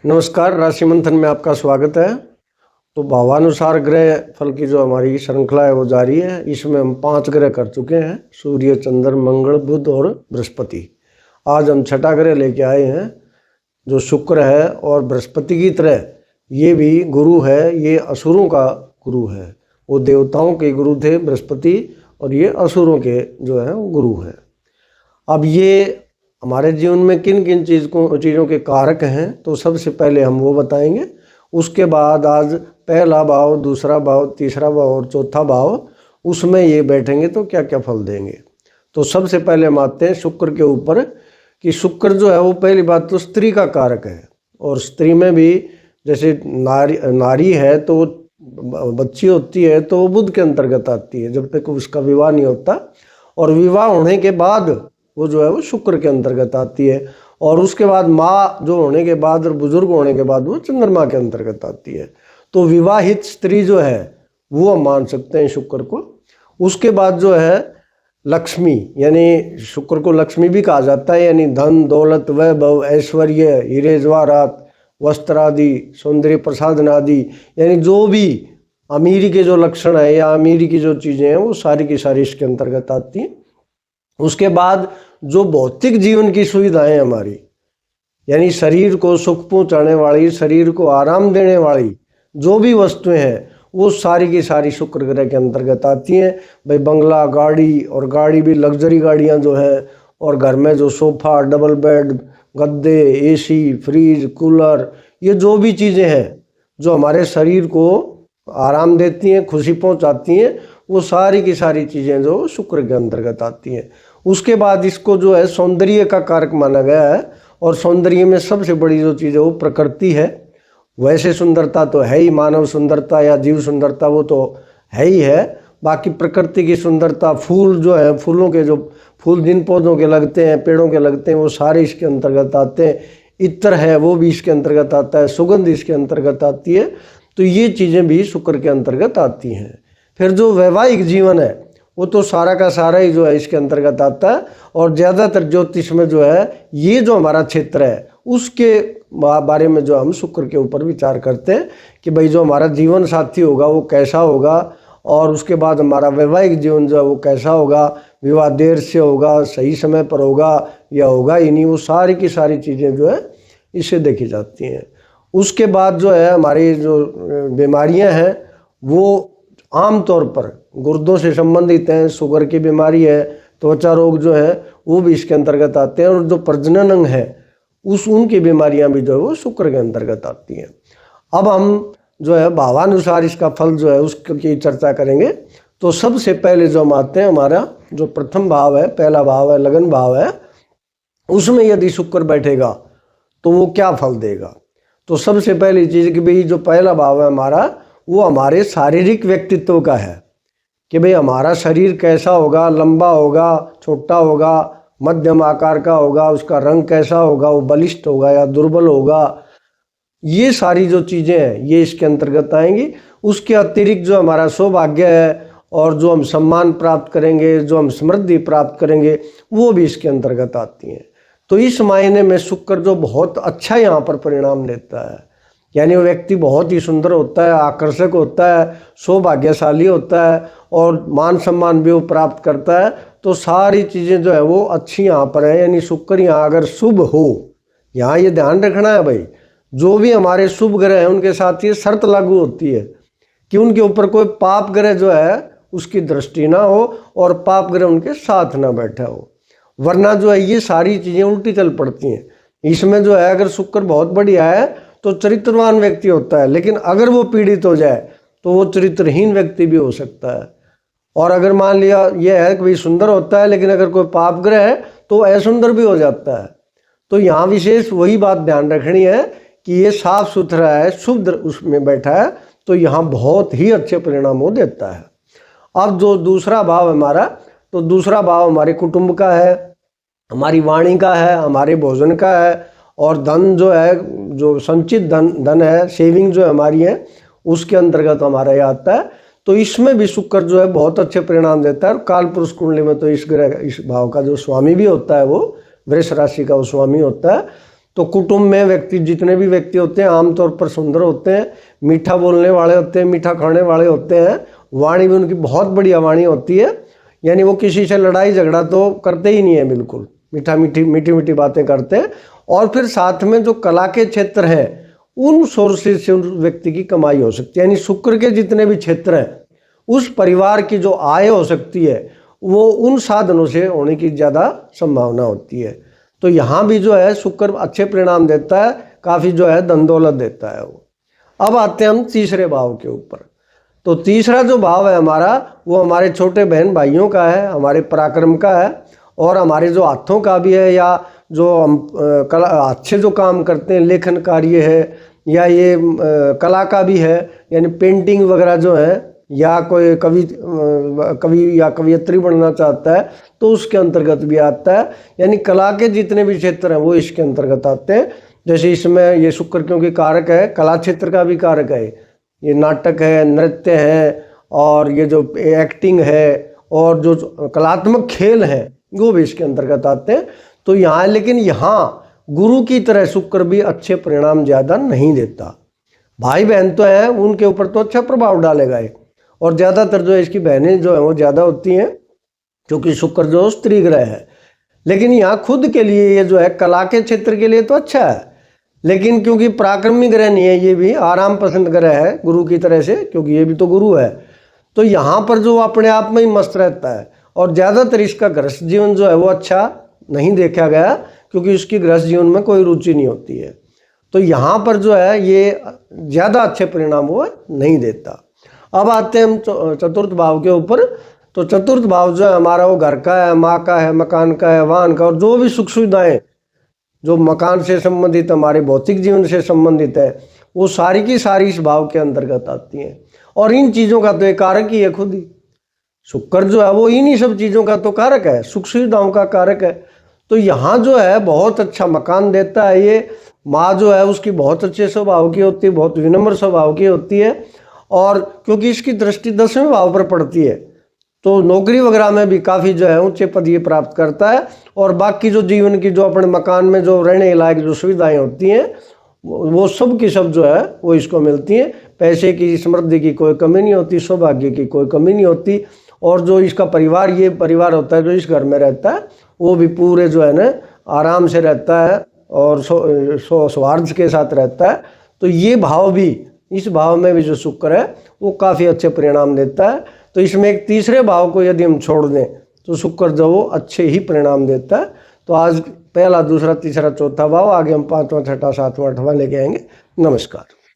नमस्कार, राशि मंथन में आपका स्वागत है। तो भावानुसार ग्रह फल की जो हमारी श्रृंखला है वो जारी है। इसमें हम 5 ग्रह कर चुके हैं, सूर्य, चंद्र, मंगल, बुध और बृहस्पति। आज हम छठा ग्रह लेके आए हैं जो शुक्र है। और बृहस्पति की तरह ये भी गुरु है, ये असुरों का गुरु है। वो देवताओं के गुरु थे बृहस्पति, और ये असुरों के जो है वो गुरु है। अब ये हमारे जीवन में किन किन चीज़ों के कारक हैं, तो सबसे पहले हम वो बताएंगे। उसके बाद आज पहला भाव, दूसरा भाव, तीसरा भाव और चौथा भाव, उसमें ये बैठेंगे तो क्या क्या फल देंगे। तो सबसे पहले हम आते हैं शुक्र के ऊपर कि शुक्र जो है वो पहली बात तो स्त्री का कारक है। और स्त्री में भी जैसे नारी है तो बच्ची होती है तो वो बुध के अंतर्गत आती है जब तक उसका विवाह नहीं होता, और विवाह होने के बाद वो जो है वो शुक्र के अंतर्गत आती है। और उसके बाद माँ जो होने के बाद और बुजुर्ग होने के बाद वो चंद्रमा के अंतर्गत आती है। तो विवाहित स्त्री जो है वो हम मान सकते हैं शुक्र को। उसके बाद जो है लक्ष्मी, यानी शुक्र को लक्ष्मी भी कहा जाता है, यानी धन, दौलत, वैभव, ऐश्वर्य, हीरे जवाहरात, वस्त्र आदि, सौंदर्य प्रसाधन आदि, यानी जो भी अमीरी के जो लक्षण है या अमीरी की जो चीज़ें हैं वो सारी की सारी इसके अंतर्गत आती हैं। उसके बाद जो भौतिक जीवन की सुविधाएं हमारी, यानी शरीर को सुख पहुंचाने वाली, शरीर को आराम देने वाली जो भी वस्तुएं हैं वो सारी की सारी शुक्र ग्रह के अंतर्गत आती हैं। भाई बंगला, गाड़ी, और गाड़ी भी लग्जरी गाड़ियां जो हैं, और घर में जो सोफ़ा, डबल बेड, गद्दे, एसी, फ्रिज, कूलर, ये जो भी चीज़ें हैं जो हमारे शरीर को आराम देती हैं, खुशी पहुंचाती हैं, वो सारी की सारी चीज़ें जो शुक्र के अंतर्गत आती हैं। उसके बाद इसको जो है सौंदर्य का कारक माना गया है। और सौंदर्य में सबसे बड़ी जो चीज़ है वो प्रकृति है। वैसे सुंदरता तो है ही, मानव सुंदरता या जीव सुंदरता वो तो है ही है। बाकी प्रकृति की सुंदरता, फूल जो है, फूलों के जो फूल जिन पौधों के लगते हैं, पेड़ों के लगते हैं, वो सारे इसके अंतर्गत आते हैं। इत्र है वो भी इसके अंतर्गत आता है, सुगंध इसके अंतर्गत आती है। तो ये चीज़ें भी शुक्र के अंतर्गत आती हैं। फिर जो वैवाहिक जीवन है वो तो सारा का सारा ही जो है इसके अंतर्गत आता है। और ज़्यादातर ज्योतिष में जो है ये जो हमारा क्षेत्र है उसके बारे में जो हम शुक्र के ऊपर विचार करते हैं कि भाई जो हमारा जीवन साथी होगा वो कैसा होगा, और उसके बाद हमारा वैवाहिक जीवन जो है वो कैसा होगा, विवाह देर से होगा, सही समय पर होगा या होगा ही नहीं, वो सारी की सारी चीज़ें जो है इससे देखी जाती हैं। उसके बाद जो है हमारी जो बीमारियां हैं वो आम तौर पर गुर्दों से संबंधित हैं। शुगर की बीमारी है, त्वचा रोग जो है वो भी इसके अंतर्गत आते हैं। और जो प्रजनन अंग है उनकी बीमारियां भी जो है वो शुक्र के अंतर्गत आती हैं। अब हम जो है भावानुसार इसका फल जो है उसकी चर्चा करेंगे। तो सबसे पहले जो हम आते हैं, हमारा जो प्रथम भाव है, पहला भाव है, लगन भाव है, उसमें यदि शुक्र बैठेगा तो वो क्या फल देगा। तो सबसे पहली चीज़ कि भाई जो पहला भाव है हमारा वो हमारे शारीरिक व्यक्तित्व का है कि भाई हमारा शरीर कैसा होगा, लंबा होगा, छोटा होगा, मध्यम आकार का होगा, उसका रंग कैसा होगा, वो बलिष्ठ होगा या दुर्बल होगा, ये सारी जो चीज़ें हैं ये इसके अंतर्गत आएंगी। उसके अतिरिक्त जो हमारा सौभाग्य है और जो हम सम्मान प्राप्त करेंगे, जो हम समृद्धि प्राप्त करेंगे, वो भी इसके अंतर्गत आती हैं। तो इस मायने में शुक्र जो बहुत अच्छा यहाँ पर परिणाम देता है, यानी वो व्यक्ति बहुत ही सुंदर होता है, आकर्षक होता है, सौभाग्यशाली होता है और मान सम्मान भी वो प्राप्त करता है। तो सारी चीज़ें जो है वो अच्छी यहाँ पर है। यानी शुक्र यहाँ अगर शुभ हो, यहाँ ये ध्यान रखना है भाई, जो भी हमारे शुभ ग्रह हैं उनके साथ ये शर्त लागू होती है कि उनके ऊपर कोई पाप ग्रह जो है उसकी दृष्टि ना हो और पाप ग्रह उनके साथ ना बैठा हो, वरना जो है ये सारी चीज़ें उल्टी चल पड़ती हैं। इसमें जो है अगर शुक्र बहुत बढ़िया है तो चरित्रवान व्यक्ति होता है, लेकिन अगर वो पीड़ित हो जाए तो वो चरित्रहीन व्यक्ति भी हो सकता है। और अगर मान लिया ये है कि भाई सुंदर होता है, लेकिन अगर कोई पाप ग्रह है तो असुंदर भी हो जाता है। तो यहाँ विशेष वही बात ध्यान रखनी है कि ये साफ सुथरा है, शुद्ध उसमें बैठा है, तो यहाँ बहुत ही अच्छे परिणाम वो देता है। अब जो दूसरा भाव हमारा, तो दूसरा भाव हमारे कुटुंब का है, हमारी वाणी का है, हमारे भोजन का है, और धन जो है, जो संचित धन है, सेविंग जो हमारी है, उसके अंतर्गत हमारा ये आता है। तो इसमें भी शुक्र जो है बहुत अच्छे परिणाम देता है। काल पुरुष कुंडली में तो इस ग्रह, इस भाव का जो स्वामी भी होता है वो वृष राशि का वो स्वामी होता है। तो कुटुंब में व्यक्ति, जितने भी व्यक्ति होते हैं आमतौर पर सुंदर होते हैं, मीठा बोलने वाले होते हैं, मीठा खाने वाले होते हैं, वाणी भी उनकी बहुत बढ़िया वाणी होती है, यानी वो किसी से लड़ाई झगड़ा तो करते ही नहीं है, बिल्कुल मीठी मीठी बातें करते हैं। और फिर साथ में जो कला के क्षेत्र हैं उन सोर्सेज से उस व्यक्ति की कमाई हो सकती है, यानी शुक्र के जितने भी क्षेत्र हैं उस परिवार की जो आय हो सकती है वो उन साधनों से होने की ज़्यादा संभावना होती है। तो यहाँ भी जो है शुक्र अच्छे परिणाम देता है, काफ़ी जो है धन दौलत देता है वो। अब आते हैं हम तीसरे भाव के ऊपर। तो तीसरा जो भाव है हमारा वो हमारे छोटे बहन भाइयों का है, हमारे पराक्रम का है और हमारे जो हाथों का भी है, या जो हम कला अच्छे जो काम करते हैं, लेखन कार्य है, या ये कला का भी है, यानी पेंटिंग वगैरह जो है, या कोई कवि या कवियत्री बनना चाहता है तो उसके अंतर्गत भी आता है। यानी कला के जितने भी क्षेत्र हैं वो इसके अंतर्गत आते हैं। जैसे इसमें ये शुक्र क्योंकि कारक है, कला क्षेत्र का भी कारक है, ये नाटक है, नृत्य है, और ये जो एक्टिंग है और जो कलात्मक खेल हैं वो भी इसके अंतर्गत आते हैं। तो यहाँ, लेकिन यहाँ गुरु की तरह शुक्र भी अच्छे परिणाम ज़्यादा नहीं देता। भाई बहन तो हैं, उनके ऊपर तो अच्छा प्रभाव डालेगा ये, और ज़्यादातर जो है इसकी बहनें जो हैं वो ज़्यादा होती हैं क्योंकि शुक्र जो स्त्री ग्रह है। लेकिन यहाँ खुद के लिए ये जो है कला के क्षेत्र के लिए तो अच्छा है, लेकिन क्योंकि पराक्रमी ग्रह नहीं है, ये भी आराम पसंद ग्रह है गुरु की तरह से, क्योंकि ये भी तो गुरु है। तो यहाँ पर जो अपने आप में ही मस्त रहता है, और ज़्यादातर इसका गृहस्थ जीवन जो है वो अच्छा नहीं देखा गया क्योंकि उसकी गृहस्थ जीवन में कोई रुचि नहीं होती है। तो यहाँ पर जो है ये ज़्यादा अच्छे परिणाम वो नहीं देता। अब आते हैं हम चतुर्थ भाव के ऊपर। तो चतुर्थ भाव जो है हमारा वो घर का है, माँ का है, मकान का है, वाहन का, और जो भी सुख सुविधाएं जो मकान से संबंधित, हमारे भौतिक जीवन से संबंधित है, वो सारी की सारी इस भाव के अंतर्गत आती हैं। और इन चीज़ों का तो एक कारक ही है खुद ही। शुक्र जो है वो इन्हीं सब चीज़ों का तो कारक है, सुख सुविधाओं का कारक है। तो यहाँ जो है बहुत अच्छा मकान देता है ये। माँ जो है उसकी बहुत अच्छे स्वभाव की होती है, बहुत विनम्र स्वभाव की होती है, और क्योंकि इसकी दृष्टि 10वें भाव पर पड़ती है तो नौकरी वगैरह में भी काफ़ी जो है ऊंचे पद ये प्राप्त करता है। और बाकी जो जीवन की जो अपने मकान में जो रहने लायक जो सुविधाएं होती हैं वो सब की सब जो है वो इसको मिलती हैं। पैसे की, समृद्धि की कोई कमी नहीं होती, सौभाग्य की कोई कमी नहीं होती। और जो इसका परिवार, ये परिवार होता है जो इस घर में रहता है, वो भी पूरे जो है ना आराम से रहता है और सौहार्द के साथ रहता है। तो ये भाव भी, इस भाव में भी जो शुक्र है वो काफ़ी अच्छे परिणाम देता है। तो इसमें एक तीसरे भाव को यदि हम छोड़ दें तो शुक्र जो वो अच्छे ही परिणाम देता है। तो आज पहला, दूसरा, तीसरा, चौथा भाव, आगे हम 5वां, 6वां, 7वां, 8वां लेके आएंगे। नमस्कार।